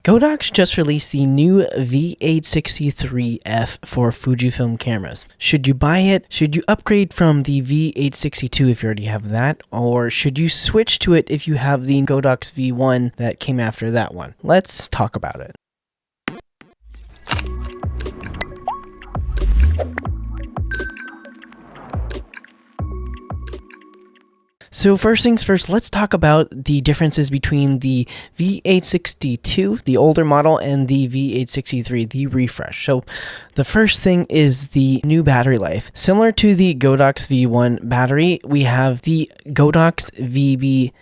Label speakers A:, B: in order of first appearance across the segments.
A: Godox just released the new V860iii for Fujifilm cameras. Should you buy it? Should you upgrade from the V860ii if you already have that? Or should you switch to it if you have the Godox V1 that came after that one? Let's talk about it. So first things first, let's talk about the differences between the V860ii, the older model, and the V860iii, the refresh. So the first thing is the new battery life. Similar to the Godox V1 battery, we have the Godox VB26A.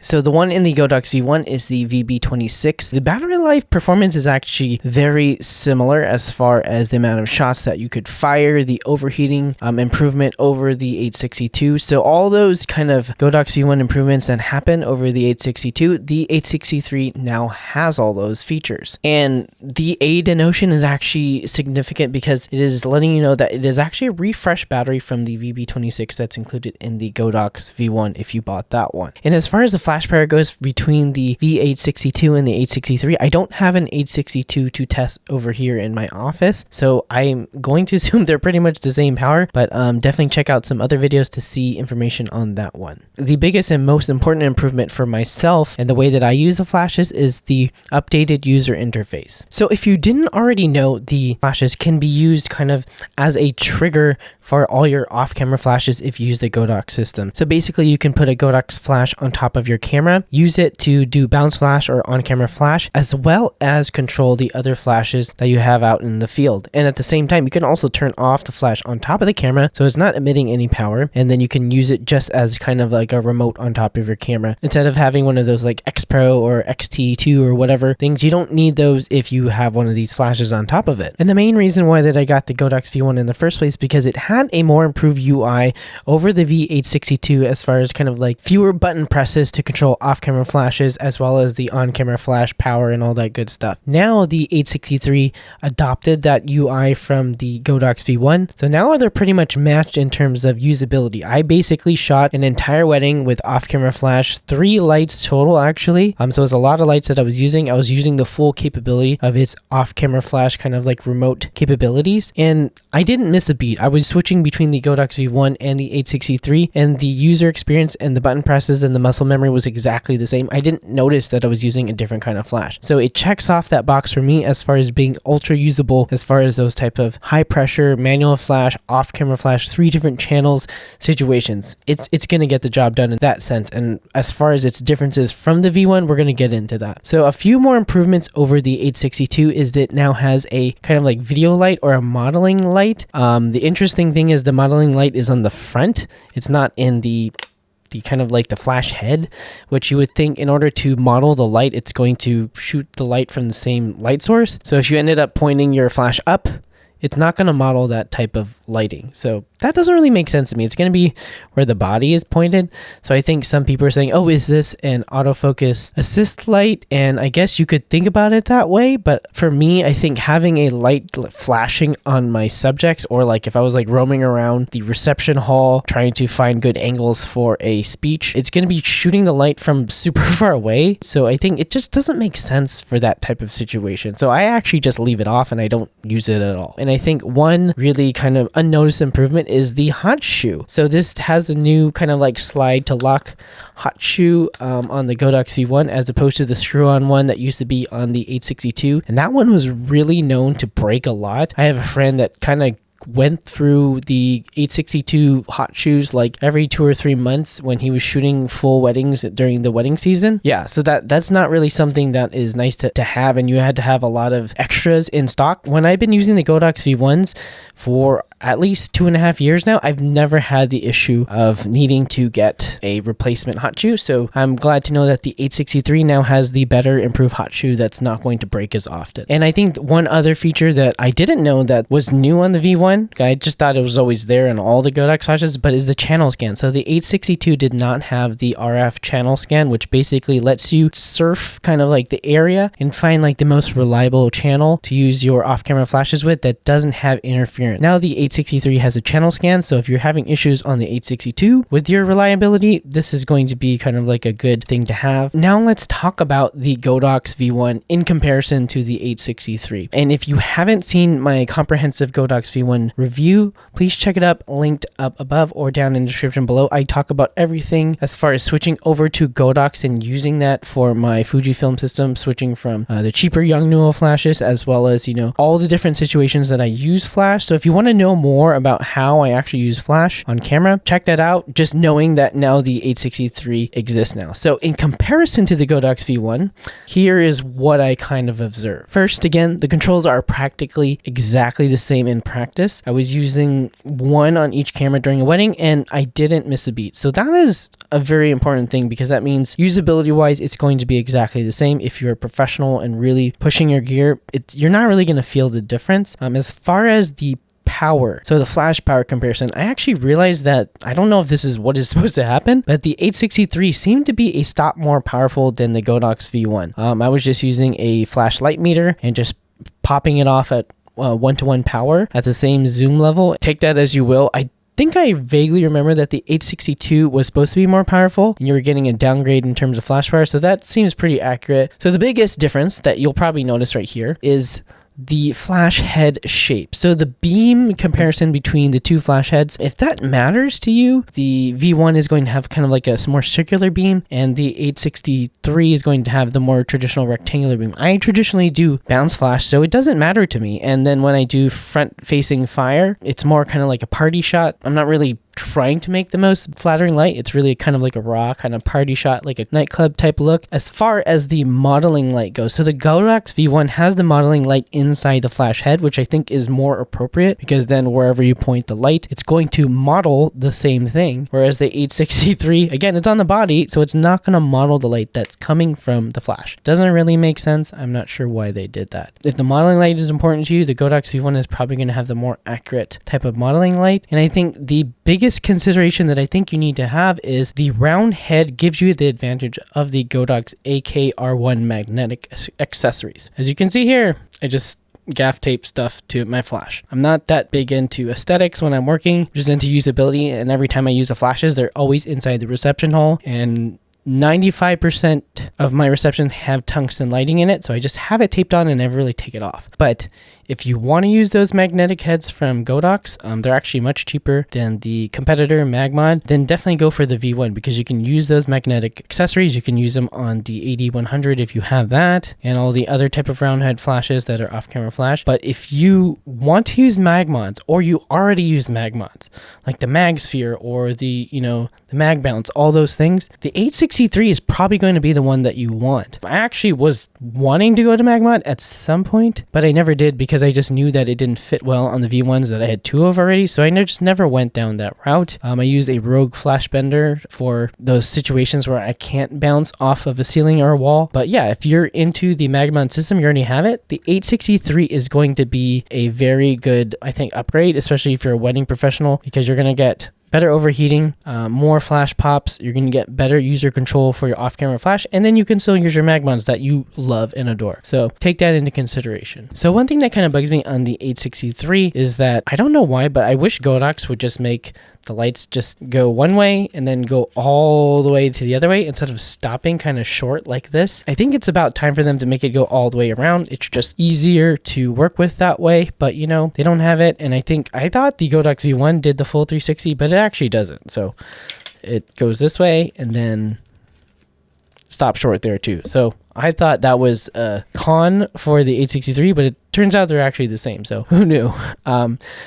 A: So the one in the Godox V1 is the VB26. The battery life performance is actually very similar as far as the amount of shots that you could fire, the overheating improvement over the 862. So all those kind of Godox V1 improvements that happen over the 862, the 863 now has all those features. And the A denotion is actually significant because it is letting you know that it is actually a refresh battery from the VB26 that's included in the Godox V1 if you bought that one. And as far as the flash power goes between the V862 and the 863, I don't have an 862 to test over here in my office, so I'm going to assume they're pretty much the same power, but definitely check out some other videos to see information on that one. The biggest and most important improvement for myself and the way that I use the flashes is the updated user interface. So if you didn't already know, the flashes can be used kind of as a trigger for all your off-camera flashes if you use the Godox system. So basically you can put a Godox flash on top of your camera, use it to do bounce flash or on-camera flash, as well as control the other flashes that you have out in the field. And at the same time, you can also turn off the flash on top of the camera so it's not emitting any power, and then you can use it just as kind of like a remote on top of your camera. Instead of having one of those like X Pro or XT2 or whatever things, you don't need those if you have one of these flashes on top of it. And the main reason why that I got the Godox V1 in the first place, because it had a more improved UI over the V862 as far as kind of like fewer button presses to control off-camera flashes, as well as the on-camera flash power and all that good stuff. Now the 863 adopted that UI from the Godox V1, so now they're pretty much matched in terms of usability. I basically shot an entire wedding with off-camera flash, 3 lights total actually, so it's a lot of lights that I was using. I was using the full capability of its off-camera flash kind of like remote capabilities, and I didn't miss a beat. I was switching between the Godox V1 and the 863, and the user experience and the button presses and the muscle memory was exactly the same. I didn't notice that I was using a different kind of flash. So it checks off that box for me as far as being ultra usable as far as those type of high pressure manual flash, off camera flash, 3 different channels situations. It's going to get the job done in that sense. And as far as its differences from the V1, we're going to get into that. So a few more improvements over the 862 is that it now has a kind of like video light or a modeling light. The interesting thing is the modeling light is on the front. It's not in the kind of like the flash head, which you would think in order to model the light, it's going to shoot the light from the same light source. So if you ended up pointing your flash up, it's not going to model that type of lighting. So that doesn't really make sense to me. It's going to be where the body is pointed. So I think some people are saying, oh, is this an autofocus assist light? And I guess you could think about it that way. But for me, I think having a light flashing on my subjects, or like if I was like roaming around the reception hall trying to find good angles for a speech, it's going to be shooting the light from super far away. So I think it just doesn't make sense for that type of situation. So I actually just leave it off and I don't use it at all. And I think one really kind of unnoticed improvement is the hot shoe. So this has a new kind of like slide to lock hot shoe on the Godox V1 as opposed to the screw-on one that used to be on the 862. And that one was really known to break a lot. I have a friend that kind of went through the 862 hot shoes like every 2 or 3 months when he was shooting full weddings during the wedding season. Yeah, so that's not really something that is nice to have, and you had to have a lot of extras in stock. When I've been using the Godox V1s for at least 2.5 years now, I've never had the issue of needing to get a replacement hot shoe. So I'm glad to know that the 863 now has the better improved hot shoe that's not going to break as often. And I think one other feature that I didn't know that was new on the V1, I just thought it was always there in all the Godox flashes, but is the channel scan. So the 862 did not have the RF channel scan, which basically lets you surf kind of like the area and find like the most reliable channel to use your off-camera flashes with that doesn't have interference. Now the 863 has a channel scan, so if you're having issues on the 862 with your reliability, this is going to be kind of like a good thing to have. Now let's talk about the Godox V1 in comparison to the 863. And if you haven't seen my comprehensive Godox V1 review, please check it up, linked up above or down in the description below. I talk about everything as far as switching over to Godox and using that for my Fujifilm system, switching from the cheaper Yongnuo flashes, as well as, all the different situations that I use flash. So if you want to know more about how I actually use flash on camera, check that out, just knowing that now the 863 exists now. So in comparison to the Godox V1, here is what I kind of observed. First, again, the controls are practically exactly the same in practice. I was using one on each camera during a wedding and I didn't miss a beat. So that is a very important thing, because that means usability wise, it's going to be exactly the same. If you're a professional and really pushing your gear, you're not really going to feel the difference. As far as the power, so the flash power comparison, I actually realized that, I don't know if this is what is supposed to happen, but the 863 seemed to be a stop more powerful than the Godox V1. I was just using a flash light meter and just popping it off at 1-to-1 power at the same zoom level. Take that as you will. I think I vaguely remember that the 862 was supposed to be more powerful and you were getting a downgrade in terms of flash power, so that seems pretty accurate. So the biggest difference that you'll probably notice right here is the flash head shape. So the beam comparison between the two flash heads, if that matters to you, the V1 is going to have kind of like a more circular beam and the 863 is going to have the more traditional rectangular beam. I traditionally do bounce flash, so it doesn't matter to me. And then when I do front facing fire, it's more kind of like a party shot. I'm not really trying to make the most flattering light. It's really kind of like a raw kind of party shot, like a nightclub type look. As far as the modeling light goes, so the Godox V1 has the modeling light inside the flash head, which I think is more appropriate, because then wherever you point the light, it's going to model the same thing. Whereas the 863, again, it's on the body, so it's not going to model the light that's coming from the flash. Doesn't really make sense. I'm not sure why they did that. If the modeling light is important to you, the Godox V1 is probably going to have the more accurate type of modeling light. And I think the biggest consideration that I think you need to have is the round head gives you the advantage of the Godox AKR1 magnetic accessories. As you can see here, I just gaff tape stuff to my flash. I'm not that big into aesthetics when I'm working, just into usability, and every time I use the flashes, they're always inside the reception hole, and 95% of my receptions have tungsten lighting in it, so I just have it taped on and never really take it off. But if you want to use those magnetic heads from Godox, they're actually much cheaper than the competitor Magmod. Then definitely go for the V1, because you can use those magnetic accessories. You can use them on the AD100 if you have that, and all the other type of round head flashes that are off-camera flash. But if you want to use Magmods, or you already use Magmods, like the Mag Sphere or the Mag Bounce, all those things, the 863 is probably going to be the one that you want. I actually was wanting to go to Magmod at some point, but I never did, because I just knew that it didn't fit well on the V1s that I had two of already, so I just never went down that route. I used a Rogue Flash Bender for those situations where I can't bounce off of a ceiling or a wall. But yeah, if you're into the Magmod system, you already have it, the 863 is going to be a very good, I think, upgrade, especially if you're a wedding professional, because you're going to get better overheating, more flash pops, you're going to get better user control for your off-camera flash, and then you can still use your Magmods that you love and adore. So take that into consideration. So one thing that kind of bugs me on the 863 is that, I don't know why, but I wish Godox would just make the lights just go one way and then go all the way to the other way, instead of stopping kind of short like this. I think it's about time for them to make it go all the way around. It's just easier to work with that way, but they don't have it. And I thought the Godox V1 did the full 360, but it actually doesn't. So it goes this way and then stop short there too. So I thought that was a con for the 863, but it turns out they're actually the same. So who knew?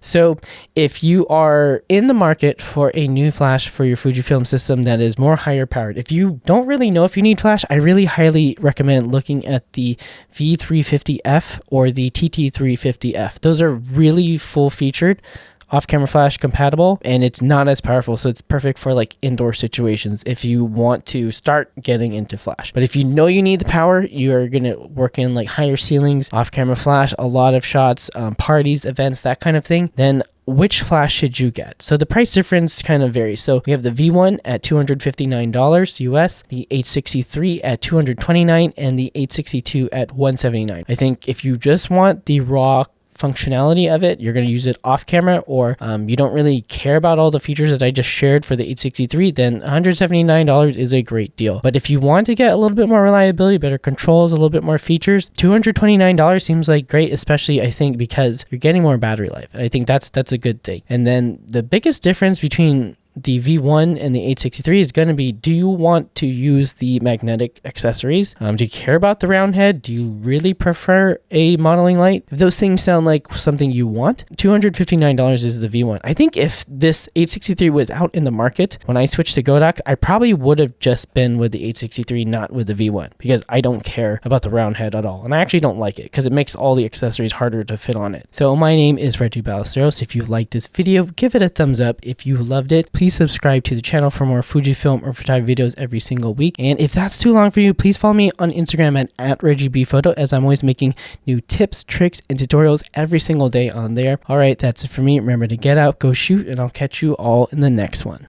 A: So if you are in the market for a new flash for your Fujifilm system that is more higher powered, if you don't really know if you need flash, I really highly recommend looking at the V350F or the TT350F. Those are really full featured, off-camera flash compatible, and it's not as powerful, so it's perfect for like indoor situations if you want to start getting into flash. But if you know you need the power, you're gonna work in like higher ceilings, off-camera flash, a lot of shots, parties, events, that kind of thing, then which flash should you get? So the price difference kind of varies. So we have the V1 at $259 US, the 863 at $229, and the 862 at $179. I think if you just want the raw functionality of it, you're going to use it off camera, or you don't really care about all the features that I just shared for the 863, then $179 is a great deal. But if you want to get a little bit more reliability, better controls, a little bit more features, $229 seems like great, especially I think because you're getting more battery life. And I think that's a good thing. And then the biggest difference between the V1 and the 863 is going to be, do you want to use the magnetic accessories? Do you care about the round head? Do you really prefer a modeling light? If those things sound like something you want, $259 is the V1. I think if this 863 was out in the market when I switched to Godox, I probably would have just been with the 863, not with the V1, because I don't care about the round head at all. And I actually don't like it because it makes all the accessories harder to fit on it. So my name is Reggie Ballesteros. If you liked this video, give it a thumbs up. If you loved it, please subscribe to the channel for more Fujifilm or photography videos every single week. And if that's too long for you, please follow me on Instagram at ReggieBPhoto, as I'm always making new tips, tricks, and tutorials every single day on there. All right, that's it for me. Remember to get out, go shoot, and I'll catch you all in the next one.